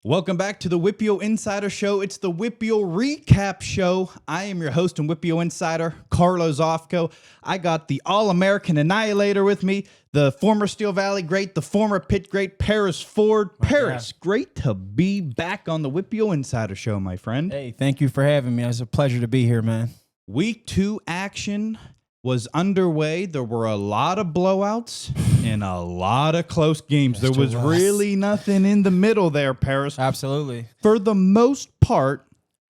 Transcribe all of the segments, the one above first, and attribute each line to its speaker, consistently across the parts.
Speaker 1: Welcome back to the WPIAL Insider Show. It's the WPIAL Recap Show. I am your host and WPIAL Insider, Carlos Offco. I got the All-American Annihilator with me, the former Steel Valley great, the former Pitt great, Paris Ford. Paris, great to be back on the WPIAL Insider Show, my friend.
Speaker 2: Hey, thank you for having me. It's a pleasure to be here, man.
Speaker 1: Week 2 action was underway. There were a lot of blowouts and a lot of close games. There was really nothing in the middle there, Paris.
Speaker 2: Absolutely.
Speaker 1: For the most part,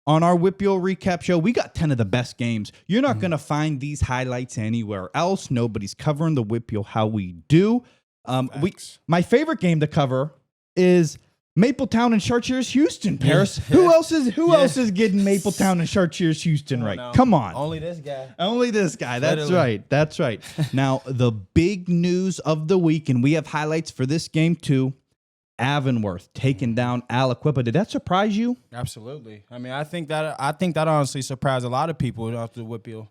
Speaker 1: on our WPIAL Recap Show, we got 10 of the best games. You're not going to find these highlights anywhere else. Nobody's covering the WPIAL how we do. My favorite game to cover is Mapletown and Chartiers Houston, Paris.
Speaker 2: Yeah.
Speaker 1: Who else is getting Mapletown and Chartiers Houston right?
Speaker 2: No.
Speaker 1: Come on.
Speaker 2: Only this guy.
Speaker 1: Only this guy. That's right. That's right. Now, the big news of the week, and we have highlights for this game too. Avonworth taking down Aliquippa. Did that surprise you?
Speaker 2: Absolutely. I mean, I think that honestly surprised a lot of people after the WPIAL.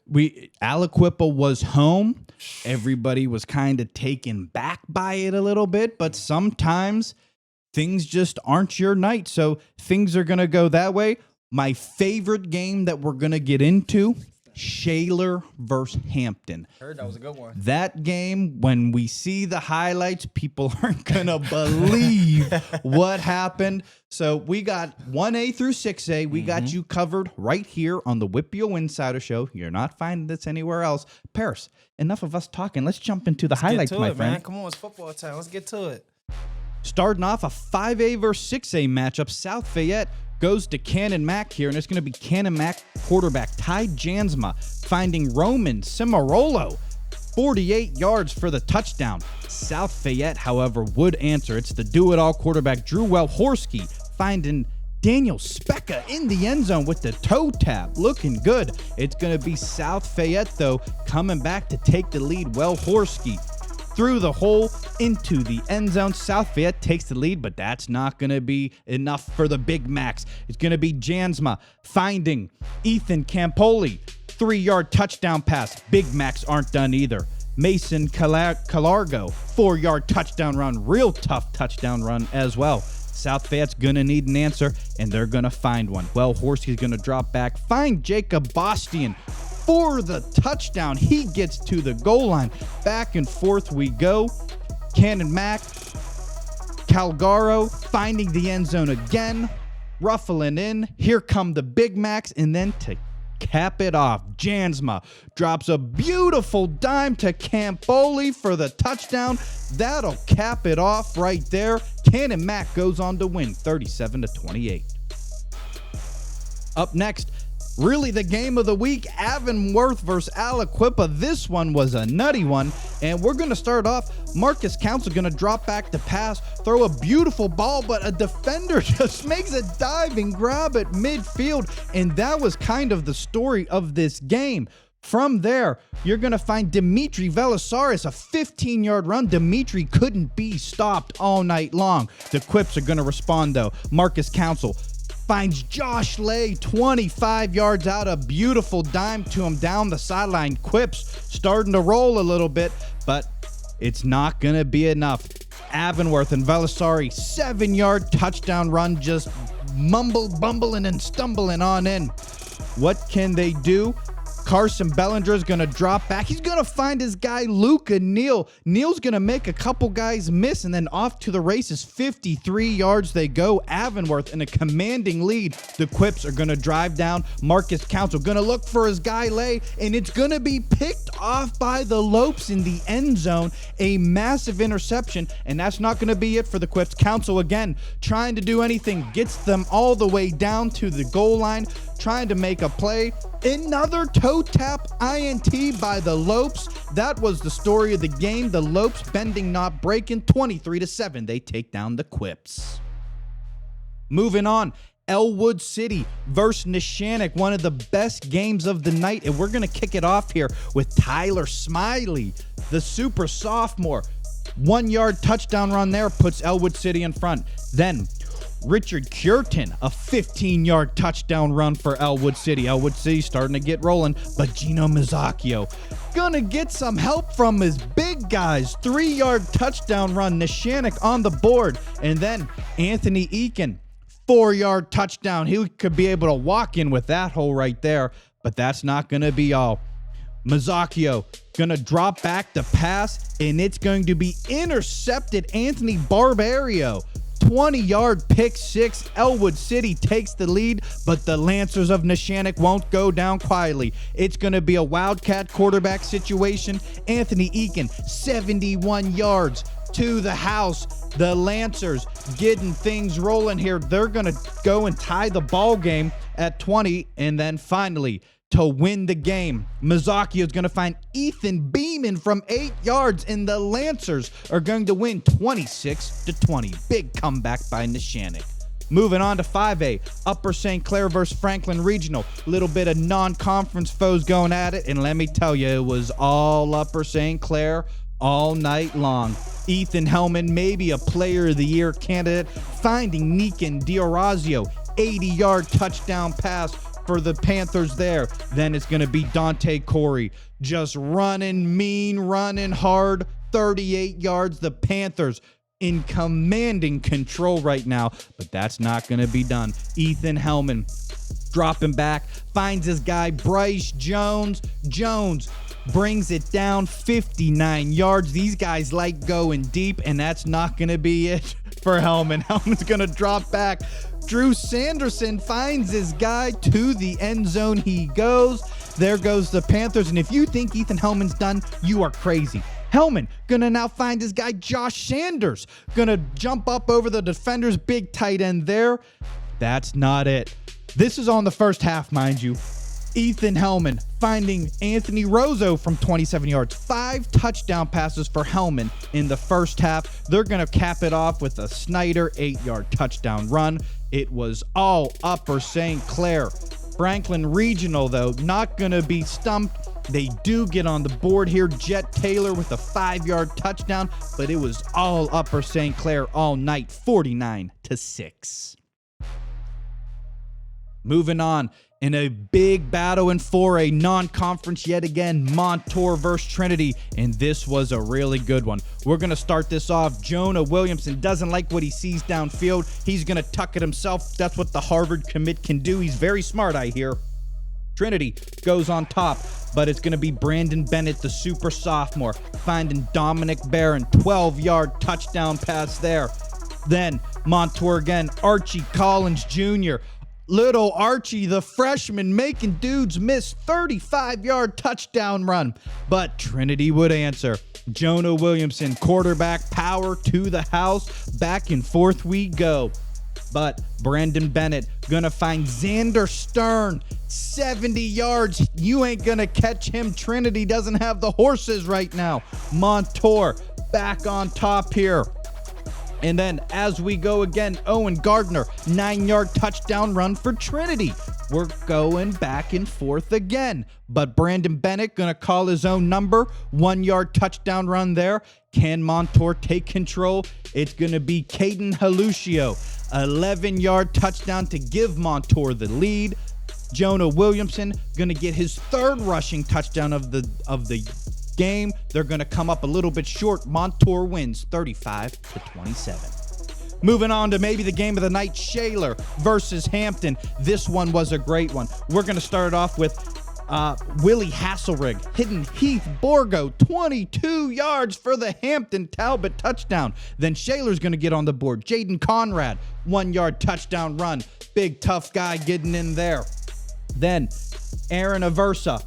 Speaker 1: Aliquippa was home. Everybody was kind of taken back by it a little bit, but sometimes things just aren't your night, so things are going to go that way. My favorite game that we're going to get into, Shaler versus Hampton.
Speaker 2: Heard that was a good one.
Speaker 1: That game, when we see the highlights, people aren't going to believe what happened. So we got 1A through 6A. We got you covered right here on the WPIAL Insider Show. You're not finding this anywhere else. Paris, enough of us talking. Let's jump into the highlights, my friend.
Speaker 2: Man. Come on, it's football time. Let's get to it.
Speaker 1: Starting off a 5A versus 6A matchup, South Fayette goes to Canon Mac here, and it's going to be Canon Mac quarterback Ty Jansma finding Roman Cimarolo 48 yards for the touchdown. South Fayette, however, would answer. It's the do-it-all quarterback Drew Welhorski finding Daniel Specca in the end zone with the toe tap. Looking good. It's going to be South Fayette, though, coming back to take the lead. Welhorski through the hole into the end zone. South Fayette takes the lead, but that's not going to be enough for the Big Macs. It's going to be Jansma finding Ethan Campoli. 3-yard touchdown pass. Big Macs aren't done either. Mason Calargo, 4-yard touchdown run. Real tough touchdown run as well. South Fayette's going to need an answer, and they're going to find one. Well, Horsey's going to drop back. Find Jacob Bastian for the touchdown. He gets to the goal line. Back and forth we go. Canon Mac, Calgaro finding the end zone again, ruffling in. Here come the Big Macs, and then to cap it off, Jansma drops a beautiful dime to Campoli for the touchdown. That'll cap it off right there. Canon Mac goes on to win 37-28. Up next, really the game of the week, Avonworth versus Aliquippa. This one was a nutty one, and we're going to start off. Marcus Council going to drop back to pass, throw a beautiful ball, but a defender just makes a diving grab at midfield, and that was kind of the story of this game. From there, you're going to find Dimitri Velisaris, a 15-yard run. Dimitri couldn't be stopped all night long. The Quips are going to respond, though. Marcus Council finds Josh Lay 25 yards out, a beautiful dime to him down the sideline. Quips starting to roll a little bit, but it's not going to be enough. Avonworth and Velisari, 7-yard touchdown run, just bumbling and stumbling on in. What can they do? Carson Bellinger is going to drop back. He's going to find his guy, Luca Neal. Neal's going to make a couple guys miss, and then off to the races. 53 yards they go. Avonworth in a commanding lead. The Quips are going to drive down. Marcus Council going to look for his guy, Lay, and it's going to be picked off by the Lopes in the end zone. A massive interception, and that's not going to be it for the Quips. Council again trying to do anything. Gets them all the way down to the goal line, trying to make a play. Another toe tap INT by the Lopes. That was the story of the game. The Lopes bending, not breaking. 23-7. They take down the Quips. Moving on. Ellwood City versus Neshannock, one of the best games of the night. And we're going to kick it off here with Tyler Smiley, the super sophomore. 1-yard touchdown run there puts Ellwood City in front. Then Richard Curtin, a 15-yard touchdown run for Ellwood City. Ellwood City starting to get rolling, but Gino Mazzacchio gonna get some help from his big guys. 3-yard touchdown run, Neshannock on the board. And then Anthony Eakin, 4-yard touchdown. He could be able to walk in with that hole right there, but that's not going to be all. Mazzacchio going to drop back the pass, and it's going to be intercepted. Anthony Barbario, 20-yard pick six. Ellwood City takes the lead, but the Lancers of Neshannock won't go down quietly. It's going to be a wildcat quarterback situation. Anthony Eakin, 71 yards to the house. The Lancers getting things rolling here. They're going to go and tie the ball game at 20, and then finally, to win the game, Mazzacchio is going to find Ethan Beeman from 8 yards, and the Lancers are going to win 26-20. Big comeback by Neshannock. Moving on to 5A, Upper St. Clair versus Franklin Regional. Little bit of non-conference foes going at it, and let me tell you, it was all Upper St. Clair all night long. Ethan Hellman, maybe a Player of the Year candidate, finding Nikan D'Orazio, 80-yard touchdown pass for the Panthers there. Then it's going to be Dante Corey just running mean, running hard, 38 yards. The Panthers in commanding control right now, but that's not going to be done. Ethan Hellman dropping back, finds his guy Bryce Jones. Jones brings it down 59 yards. These guys like going deep, and that's not going to be it for Hellman. Hellman's going to drop back. Drew Sanderson finds his guy to the end zone. He goes. There goes the Panthers. And if you think Ethan Hellman's done, you are crazy. Hellman gonna now find his guy Josh Sanders. Gonna jump up over the defender's big tight end there. That's not it. This is on the first half, mind you. Ethan Hellman finding Anthony Rosso from 27 yards. 5 touchdown passes for Hellman in the first half. They're going to cap it off with a Snyder 8-yard touchdown run. It was all Upper St. Clair. Franklin Regional, though, not going to be stumped. They do get on the board here. Jet Taylor with a 5-yard touchdown, but it was all Upper St. Clair all night, 49-6. Moving on. In a big battle in 4A non-conference yet again, Montour versus Trinity, and this was a really good one. We're going to start this off. Jonah Williamson doesn't like what he sees downfield. He's going to tuck it himself. That's what the Harvard commit can do. He's very smart, I hear. Trinity goes on top, but it's going to be Brandon Bennett, the super sophomore, finding Dominic Barron, 12-yard touchdown pass there. Then Montour again, Archie Collins Jr., Little Archie, the freshman, making dudes miss, 35-yard touchdown run. But Trinity would answer. Jonah Williamson, quarterback, power to the house. Back and forth we go. But Brandon Bennett gonna find Xander Stern, 70 yards. You ain't gonna catch him. Trinity doesn't have the horses right now. Montour back on top here. And then as we go again, Owen Gardner, 9-yard touchdown run for Trinity. We're going back and forth again. But Brandon Bennett going to call his own number. 1-yard touchdown run there. Can Montour take control? It's going to be Caden Haluccio. 11-yard touchdown to give Montour the lead. Jonah Williamson going to get his 3rd rushing touchdown of the game. They're going to come up a little bit short. Montour wins 35-27. Moving on to maybe the game of the night, Shaler versus Hampton. This one was a great one. We're going to start off with Willie Hasselrig hitting Heath Borgo, 22 yards for the Hampton Talbot touchdown. Then Shaler's going to get on the board. Jaden Conrad, 1-yard touchdown run. Big tough guy getting in there. Then Aaron Aversa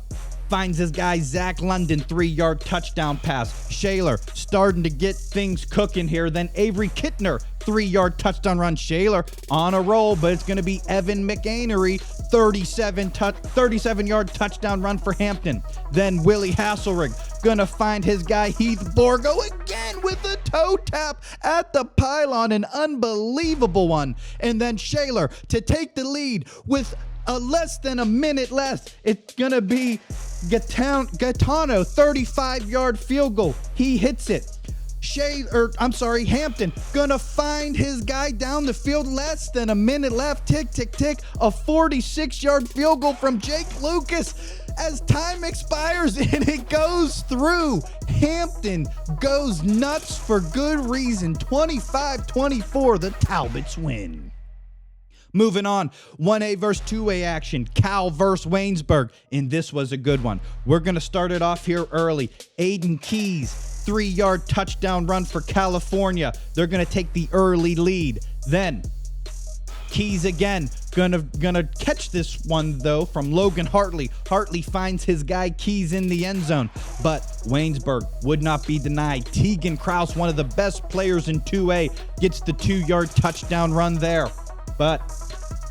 Speaker 1: finds his guy Zach London, 3-yard touchdown pass. Shaler starting to get things cooking here. Then Avery Kittner, 3-yard touchdown run. Shaler on a roll, but it's going to be Evan McAnery, 37-yard touchdown run for Hampton. Then Willie Hasselrig going to find his guy Heath Borgo again with a toe tap at the pylon, an unbelievable one. And then Shaler to take the lead with less than a minute left. It's going to be Gaetano, 35-yard field goal. He hits it. Hampton gonna find his guy down the field, less than a minute left. Tick, tick, tick. A 46-yard field goal from Jake Lucas as time expires, and it goes through. Hampton goes nuts for good reason. 25-24, the Talbots win. Moving on, 1A versus 2A action, Cal versus Waynesburg, and this was a good one. We're going to start it off here early. Aiden Keys, 3-yard touchdown run for California. They're going to take the early lead. Then Keys again, gonna catch this one though from Logan Hartley. Hartley finds his guy Keys in the end zone, but Waynesburg would not be denied. Tegan Kraus, one of the best players in 2A, gets the 2-yard touchdown run there. But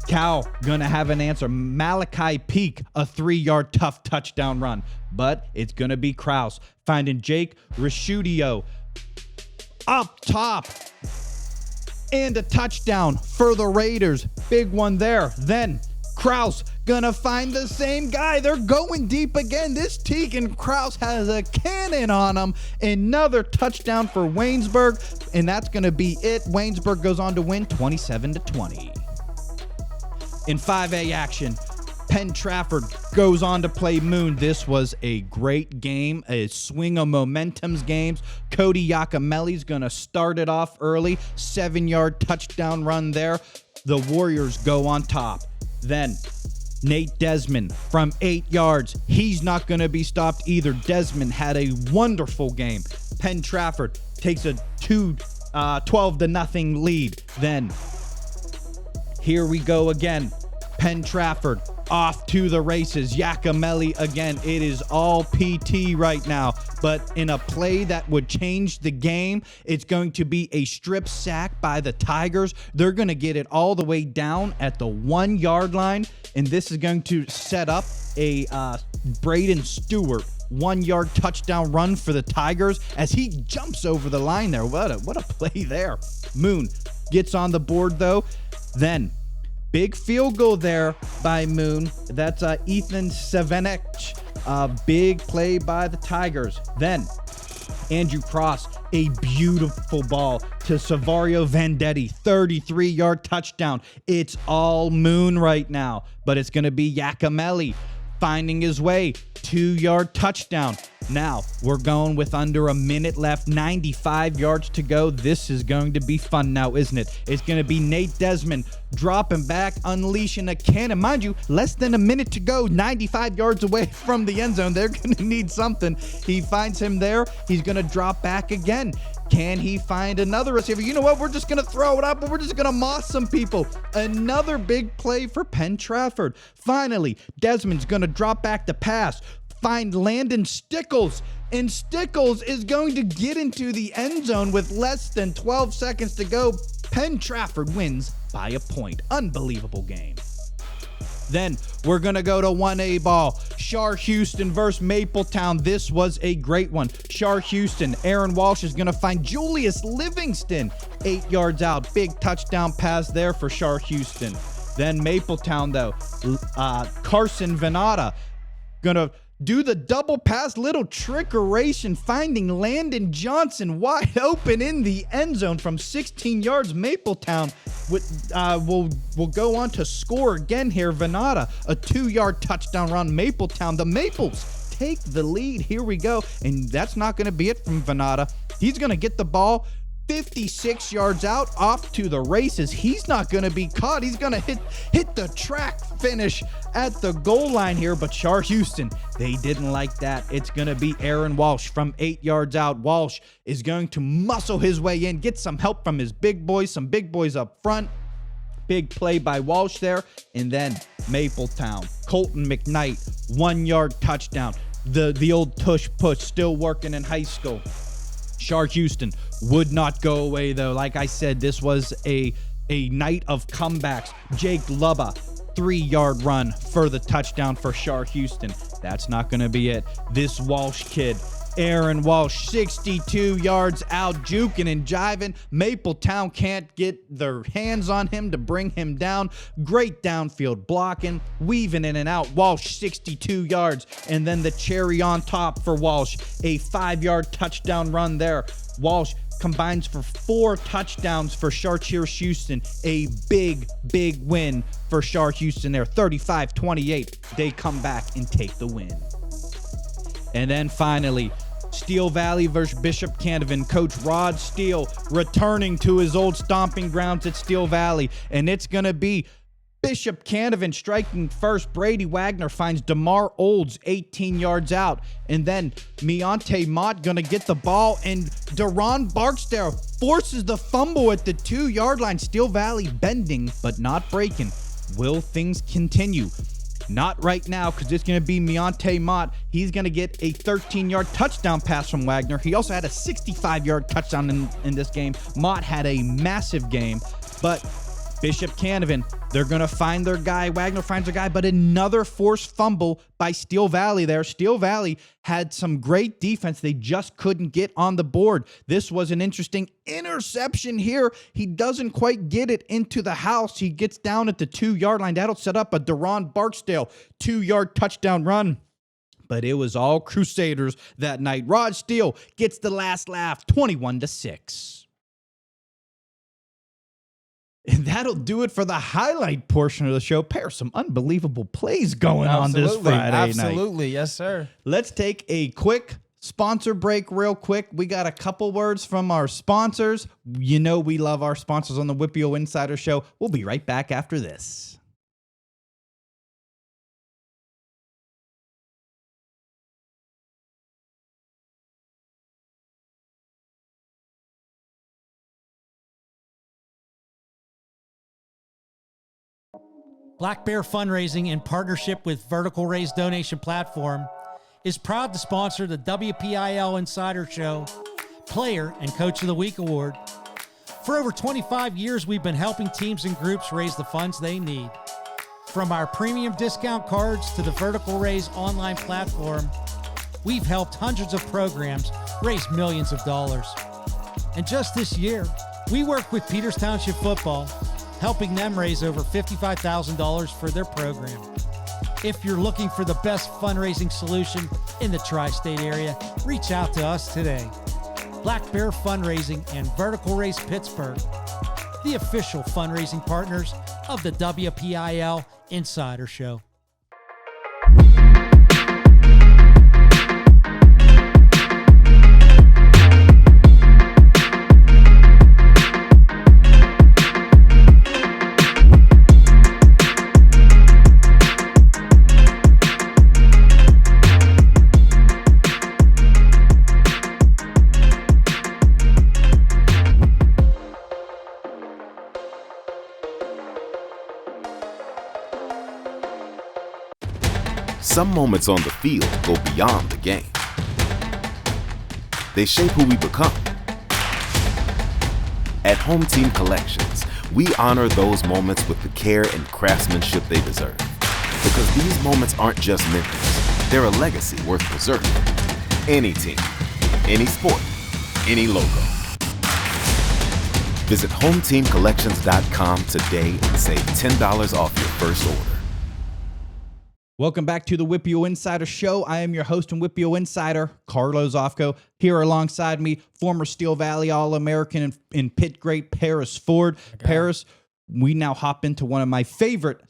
Speaker 1: Cal gonna have an answer. Malachi Peak, a 3-yard tough touchdown run, but it's gonna be Kraus finding Jake Risciudio up top. And a touchdown for the Raiders. Big one there. Then Kraus gonna find the same guy. They're going deep again. This Tegan Kraus has a cannon on him. Another touchdown for Waynesburg, and that's gonna be it. Waynesburg goes on to win 27-20. In 5A action, Penn Trafford goes on to play Moon. This was a great game, a swing of momentum's games. Cody Iacomelli's going to start it off early. 7-yard touchdown run there. The Warriors go on top. Then Nate Desmond from 8 yards. He's not going to be stopped either. Desmond had a wonderful game. Penn Trafford takes a 12-0 lead. Then here we go again. Penn Trafford off to the races. Iacomelli again. It is all PT right now, but in a play that would change the game, it's going to be a strip sack by the Tigers. They're going to get it all the way down at the 1-yard line, and this is going to set up a Braden Stewart 1-yard touchdown run for the Tigers as he jumps over the line there. What a play there. Moon gets on the board though. Then big field goal there by Moon. That's Ethan Savenich. Big play by the Tigers. Then Andrew Cross, a beautiful ball to Savario Vendetti. 33-yard touchdown. It's all Moon right now, but it's going to be Iacomelli finding his way. 2-yard touchdown. Now we're going with under a minute left, 95 yards to go. This is going to be fun now, isn't it? It's going to be Nate Desmond dropping back, unleashing a cannon. Mind you, less than a minute to go, 95 yards away from the end zone. They're going to need something. He finds him there. He's going to drop back again. Can he find another receiver? You know what? We're just going to throw it up, and we're just going to moss some people. Another big play for Penn Trafford. Finally, Desmond's going to drop back the pass, find Landon Stickles, and Stickles is going to get into the end zone with less than 12 seconds to go. Penn Trafford wins by a point. Unbelievable game. Then we're going to go to 1A ball. Char Houston versus Mapletown. This was a great one. Char Houston, Aaron Walsh is going to find Julius Livingston 8 yards out. Big touchdown pass there for Char Houston. Then Mapletown, though, Carson Venata going to do the double pass, little trickeration, finding Landon Johnson wide open in the end zone from 16 yards. Mapletown will go on to score again here. Venata, a 2-yard touchdown run. Mapletown, the Maples take the lead. Here we go. And that's not going to be it from Venata. He's going to get the ball 56 yards out, off to the races. He's not going to be caught. He's going to hit the track finish at the goal line here, but Char Houston, they didn't like that. It's going to be Aaron Walsh from 8 yards out. Walsh is going to muscle his way in, get some help from his big boys, some big boys up front. Big play by Walsh there. And then Mapletown, Colton McKnight, 1-yard touchdown. The old tush push, still working in high school. Char Houston would not go away, though. Like I said, this was a night of comebacks. Jake Lubba, 3-yard run for the touchdown for Char Houston. That's not going to be it. This Walsh kid, Aaron Walsh, 62 yards out, juking and jiving. Mapletown can't get their hands on him to bring him down. Great downfield blocking, weaving in and out. Walsh, 62 yards. And then the cherry on top for Walsh, a 5-yard touchdown run there. Walsh combines for 4 touchdowns for Char Houston. A big win for Char Houston there. 35-28. They come back and take the win. And then finally, Steel Valley versus Bishop Canevin. Coach Rod Steele returning to his old stomping grounds at Steel Valley. And it's going to be Bishop Canevin striking first. Brady Wagner finds DeMar Olds 18 yards out. And then Meonte Mott going to get the ball. And Deron Barksdale forces the fumble at the 2-yard line. Steel Valley bending, but not breaking. Will things continue? Not right now, because it's going to be Meonte Mott. He's going to get a 13-yard touchdown pass from Wagner. He also had a 65-yard touchdown in this game. Mott had a massive game, but Bishop Canevin, they're going to find their guy. Wagner finds their guy, but another forced fumble by Steel Valley there. Steel Valley had some great defense. They just couldn't get on the board. This was an interesting interception here. He doesn't quite get it into the house. He gets down at the 2-yard line. That'll set up a Deron Barksdale 2-yard touchdown run. But it was all Crusaders that night. Rod Steele gets the last laugh, 21-6. And that'll do it for the highlight portion of the show. Pair some unbelievable plays going on this Friday night.
Speaker 2: Absolutely, yes, sir.
Speaker 1: Let's take a quick sponsor break real quick. We got a couple words from our sponsors. You know we love our sponsors on the WPIAL Insider Show. We'll be right back after this.
Speaker 3: Black Bear Fundraising, in partnership with Vertical Raise Donation Platform, is proud to sponsor the WPIAL Insider Show Player and Coach of the Week Award. For over 25 years, we've been helping teams and groups raise the funds they need. From our premium discount cards to the Vertical Raise online platform, we've helped hundreds of programs raise millions of dollars. And just this year, we worked with Peters Township Football, helping them raise over $55,000 for their program. If you're looking for the best fundraising solution in the tri-state area, reach out to us today. Black Bear Fundraising and Vertical Raise Pittsburgh, the official fundraising partners of the WPIAL Insider Show.
Speaker 4: Some moments on the field go beyond the game. They shape who we become. At Home Team Collections, we honor those moments with the care and craftsmanship they deserve. Because these moments aren't just memories, they're a legacy worth preserving. Any team, any sport, any logo. Visit HomeTeamCollections.com today and save $10 off your first order.
Speaker 1: Welcome back to the WPIAL Insider Show. I am your host and WPIAL Insider, Carlos Zofko. Here alongside me, former Steel Valley All-American and Pitt great Paris Ford. Paris, we now hop into one of my favorite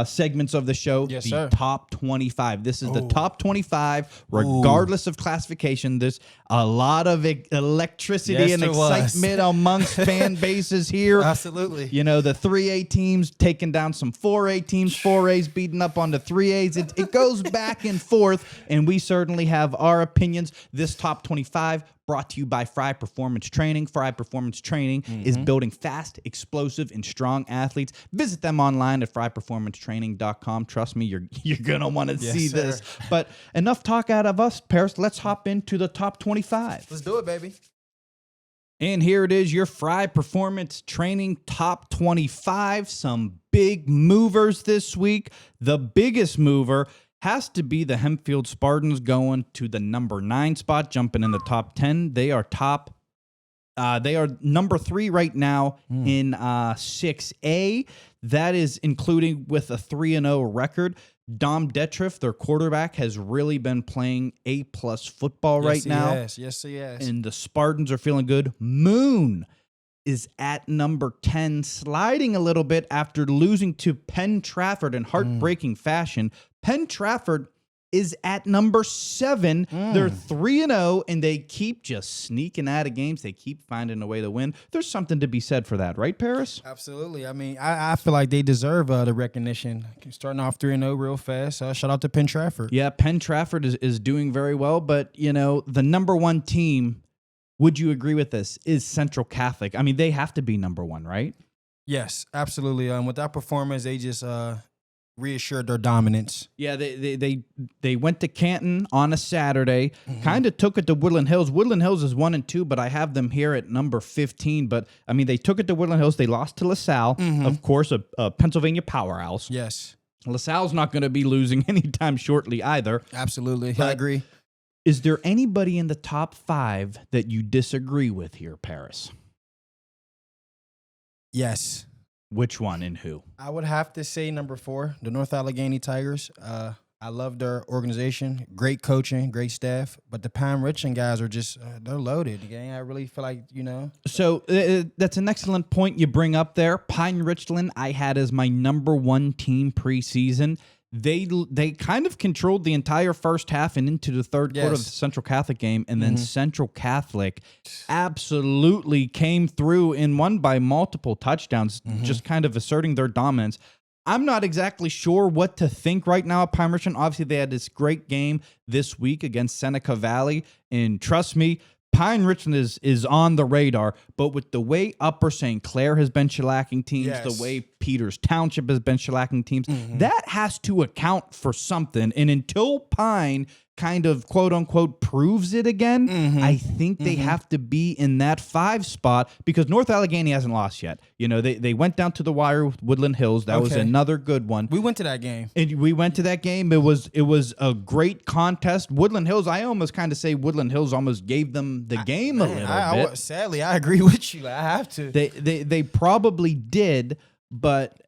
Speaker 1: segments of the show,
Speaker 2: yes,
Speaker 1: the
Speaker 2: sir.
Speaker 1: Top 25. This is the Top 25, regardless of classification. There's a lot of electricity and excitement amongst fan bases here.
Speaker 2: Absolutely.
Speaker 1: You know, the 3A teams taking down some 4A teams, 4A's beating up on the 3A's. It goes back and forth, and we certainly have our opinions. This Top 25 brought to you by Fry Performance Training. Fry Performance Training is building fast, explosive, and strong athletes. Visit them online at fryperformancetraining.com. Trust me, you're going to want to see this. But enough talk out of us, Paris. Let's hop into the Top 25.
Speaker 2: Let's do it, baby.
Speaker 1: And here it is, your Fry Performance Training Top 25. Some big movers this week. The biggest mover has to be the Hempfield Spartans going to the number 9 spot, jumping in the top 10. They are number 3 right now in 6A. That is including with a 3-0 record. Dom Detriff, their quarterback, has really been playing A+ football right now.
Speaker 2: Yes, he has.
Speaker 1: And the Spartans are feeling good. Moon is at number 10, sliding a little bit after losing to Penn Trafford in heartbreaking fashion. Penn Trafford is at number 7. They're 3-0, and they keep just sneaking out of games. They keep finding a way to win. There's something to be said for that, right, Paris?
Speaker 2: Absolutely. I mean, I feel like they deserve the recognition. Starting off 3-0 real fast. Shout out to Penn Trafford.
Speaker 1: Yeah, Penn Trafford is doing very well, but, the number 1 team, would you agree with this, is Central Catholic. I mean, they have to be number 1, right?
Speaker 2: Yes, absolutely. With that performance, they just reassured their dominance.
Speaker 1: Yeah, they went to Canton on a Saturday, kind of took it to Woodland Hills. Woodland Hills is 1-2, but I have them here at number 15. But, I mean, they took it to Woodland Hills. They lost to LaSalle, of course, a Pennsylvania powerhouse.
Speaker 2: Yes.
Speaker 1: LaSalle's not going to be losing anytime shortly either.
Speaker 2: Absolutely.
Speaker 1: But
Speaker 2: I agree.
Speaker 1: is there anybody in the top 5 that you disagree with here, Paris?
Speaker 2: Yes.
Speaker 1: Which one and who?
Speaker 2: I would have to say number 4, the North Allegheny Tigers. I love their organization, great coaching, great staff, but the Pine Richland guys are just, they're loaded. Again, I really feel like,
Speaker 1: So that's an excellent point you bring up there. Pine Richland, I had as my number 1 team preseason. They kind of controlled the entire first half and into the third quarter of the Central Catholic game, and then Central Catholic absolutely came through and won by multiple touchdowns, just kind of asserting their dominance. I'm not exactly sure what to think right now at Pine Richland. Obviously, they had this great game this week against Seneca Valley, and trust me, Pine Richland is on the radar, but with the way Upper St. Clair has been shellacking teams, the way Peters Township has been shellacking teams, that has to account for something. And until Pine kind of quote-unquote proves it again, I think they have to be in that 5 spot because North Allegheny hasn't lost yet. They went down to the wire with Woodland Hills. That was another good one.
Speaker 2: We went to that game.
Speaker 1: And we went to that game. It was a great contest. Woodland Hills, I almost kind of say Woodland Hills almost gave them the game a little bit.
Speaker 2: Sadly, I agree with you. I have to.
Speaker 1: They probably did, but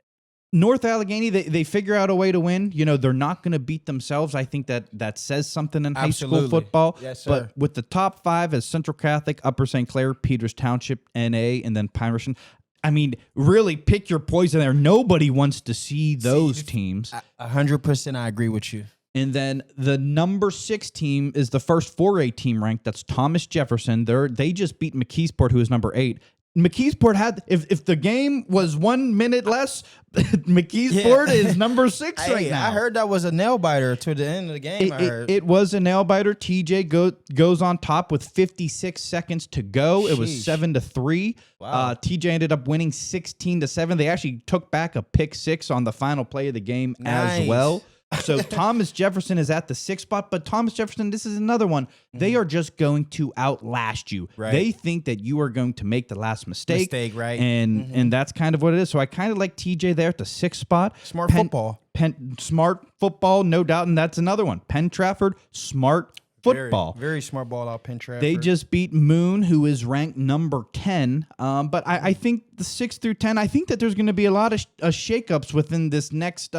Speaker 1: North Allegheny, they figure out a way to win. They're not going to beat themselves. I think that says something in high school football.
Speaker 2: Yes, sir.
Speaker 1: But with the top 5 as Central Catholic, Upper St. Clair, Peters Township, NA, and then Pine Richland, I mean, really pick your poison there. Nobody wants to see those teams.
Speaker 2: 100% I agree with you.
Speaker 1: And then the number 6 team is the first 4A team ranked. That's Thomas Jefferson. They just beat McKeesport, who is number 8. McKeesport had, if the game was 1 minute less, McKeesport is number 6 right now.
Speaker 2: I heard that was a nail biter to the end of the game.
Speaker 1: It was a nail biter. TJ goes on top with 56 seconds to go. It was 7-3.
Speaker 2: Wow.
Speaker 1: TJ ended up winning 16-7. They actually took back a pick 6 on the final play of the game as well. So Thomas Jefferson is at the 6th spot, but Thomas Jefferson, this is another one. They are just going to outlast you.
Speaker 2: Right.
Speaker 1: They think that you are going to make the last mistake.
Speaker 2: Right.
Speaker 1: And that's kind of what it is. So I kind of like TJ there at the 6th spot.
Speaker 2: Smart football.
Speaker 1: Smart football, no doubt, and that's another one. Penn Trafford, smart football.
Speaker 2: Very, very smart ball out Penn Trafford.
Speaker 1: They just beat Moon, who is ranked number 10. But I think the 6 through 10, I think that there's going to be a lot of shakeups within this next,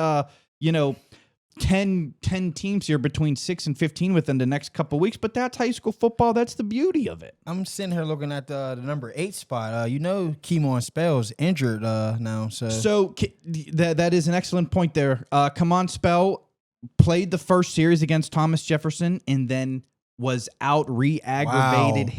Speaker 1: 10 teams here between 6 and 15 within the next couple weeks, but that's high school football. That's the beauty of it.
Speaker 2: I'm sitting here looking at the number 8 spot. Kimon Spell's injured now. So
Speaker 1: that is an excellent point there. Kamon Spell played the first series against Thomas Jefferson and then was out, re-aggravated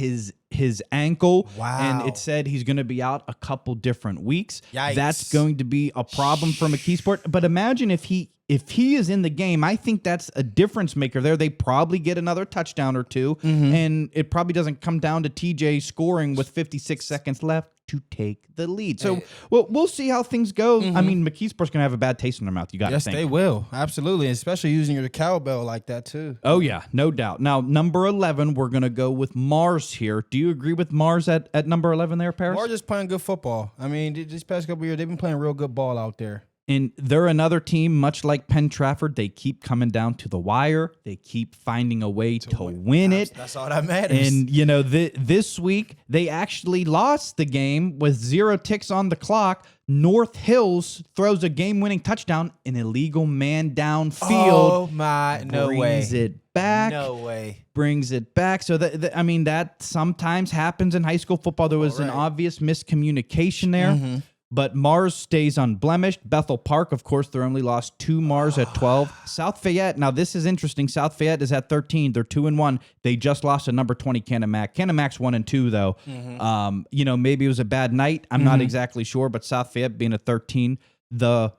Speaker 1: his ankle.
Speaker 2: Wow.
Speaker 1: And it said he's going to be out a couple different weeks.
Speaker 2: Yikes.
Speaker 1: That's going to be a problem for McKeesport. But imagine if he is in the game, I think that's a difference maker there. They probably get another touchdown or two, and it probably doesn't come down to TJ scoring with 56 seconds left to take the lead. So we'll see how things go. I mean, McKeesport's going to have a bad taste in their mouth. You got to think.
Speaker 2: Yes, they will. Absolutely. Especially using your cowbell like that, too.
Speaker 1: Oh, yeah. No doubt. Now, number 11, we're going to go with Mars here. Do you agree with Mars at number 11 there, Paris?
Speaker 2: Mars is playing good football. I mean, these past couple of years, they've been playing real good ball out there.
Speaker 1: And they're another team, much like Penn Trafford. They keep coming down to the wire. They keep finding a way to win it.
Speaker 2: That's all that matters.
Speaker 1: And, this week, they actually lost the game with 0 ticks on the clock. North Hills throws a game-winning touchdown, an illegal man downfield.
Speaker 2: Oh, my, no way.
Speaker 1: Brings it back.
Speaker 2: No way.
Speaker 1: Brings it back. So, that sometimes happens in high school football. There was an obvious miscommunication there. But Mars stays unblemished. Bethel Park, of course, they're only lost 2 Mars at 12. South Fayette, now this is interesting. South Fayette is at 13. They're 2-1. They just lost to number 20 Canevin. Canevin 1-2 though. Maybe it was a bad night. I'm not exactly sure, but South Fayette being at 13, the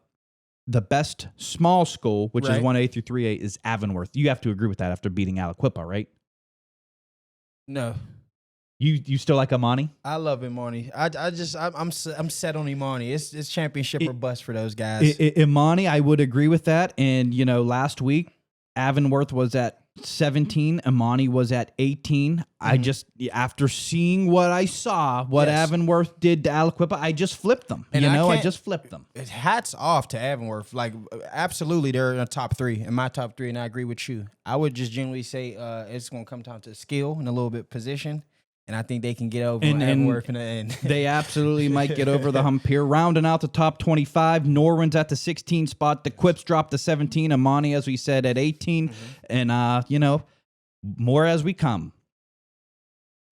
Speaker 1: best small school, which is 1A through 3A, is Avonworth. You have to agree with that after beating Aliquippa, right?
Speaker 2: No.
Speaker 1: You still like Imani?
Speaker 2: I love Imani. I'm set on Imani. It's championship or bust for those guys.
Speaker 1: Imani, I would agree with that. And last week, Avonworth was at 17. Imani was at 18. I just, after seeing what I saw, Avonworth did to Aliquippa, I just flipped them.
Speaker 2: And
Speaker 1: I just flipped them.
Speaker 2: Hats off to Avonworth. Like, absolutely, they're in the top 3, in my top 3, and I agree with you. I would just generally say it's going to come down to skill and a little bit position. And I think they can get over Avonworth in the end. They absolutely might get over the hump here. Rounding out the top 25, Norwin's at the 16 spot. The Quips dropped to 17. Imani, as we said, at 18. And, more as we come.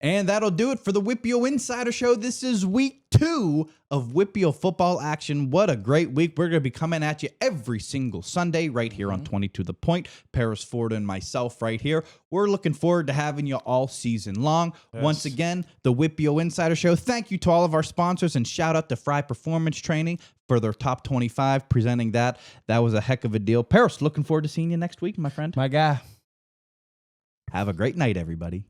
Speaker 2: And that'll do it for the WPIAL Insider Show. This is week 2 of WPIAL football action. What a great week. We're going to be coming at you every single Sunday right here on 20 to the Point. Paris Ford and myself right here. We're looking forward to having you all season long. Yes. Once again, the WPIAL Insider Show. Thank you to all of our sponsors, and shout out to Fry Performance Training for their top 25 presenting that. That was a heck of a deal. Paris, looking forward to seeing you next week, my friend. My guy.
Speaker 1: Have a great night, everybody.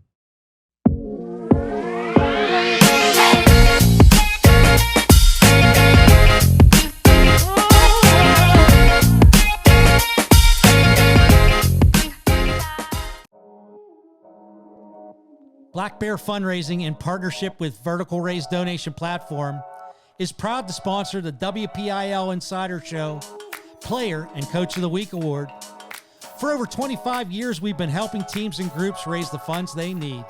Speaker 3: Black Bear Fundraising, in partnership with Vertical Raise Donation Platform, is proud to sponsor the WPIAL Insider Show Player and Coach of the Week Award. For over 25 years, we've been helping teams and groups raise the funds they need.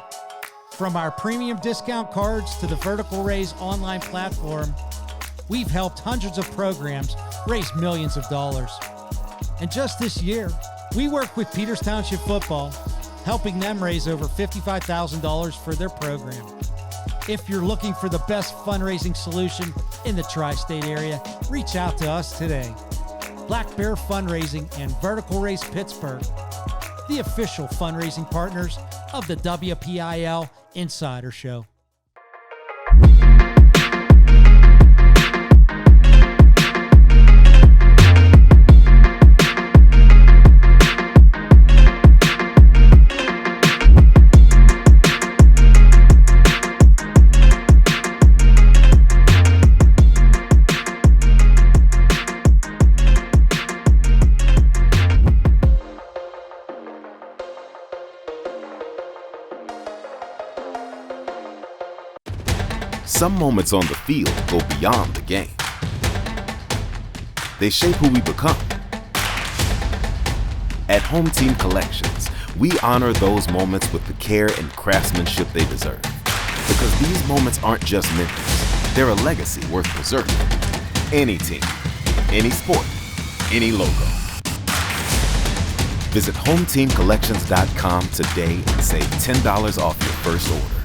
Speaker 3: From our premium discount cards to the Vertical Raise online platform, we've helped hundreds of programs raise millions of dollars. And just this year, we worked with Peters Township Football, helping them raise over $55,000 for their program. If you're looking for the best fundraising solution in the tri-state area, reach out to us today. Black Bear Fundraising and Vertical Raise Pittsburgh, the official fundraising partners of the WPIAL Insider Show.
Speaker 4: Some moments on the field go beyond the game. They shape who we become. At Home Team Collections, we honor those moments with the care and craftsmanship they deserve. Because these moments aren't just memories, they're a legacy worth preserving. Any team, any sport, any logo. Visit HomeTeamCollections.com today and save $10 off your first order.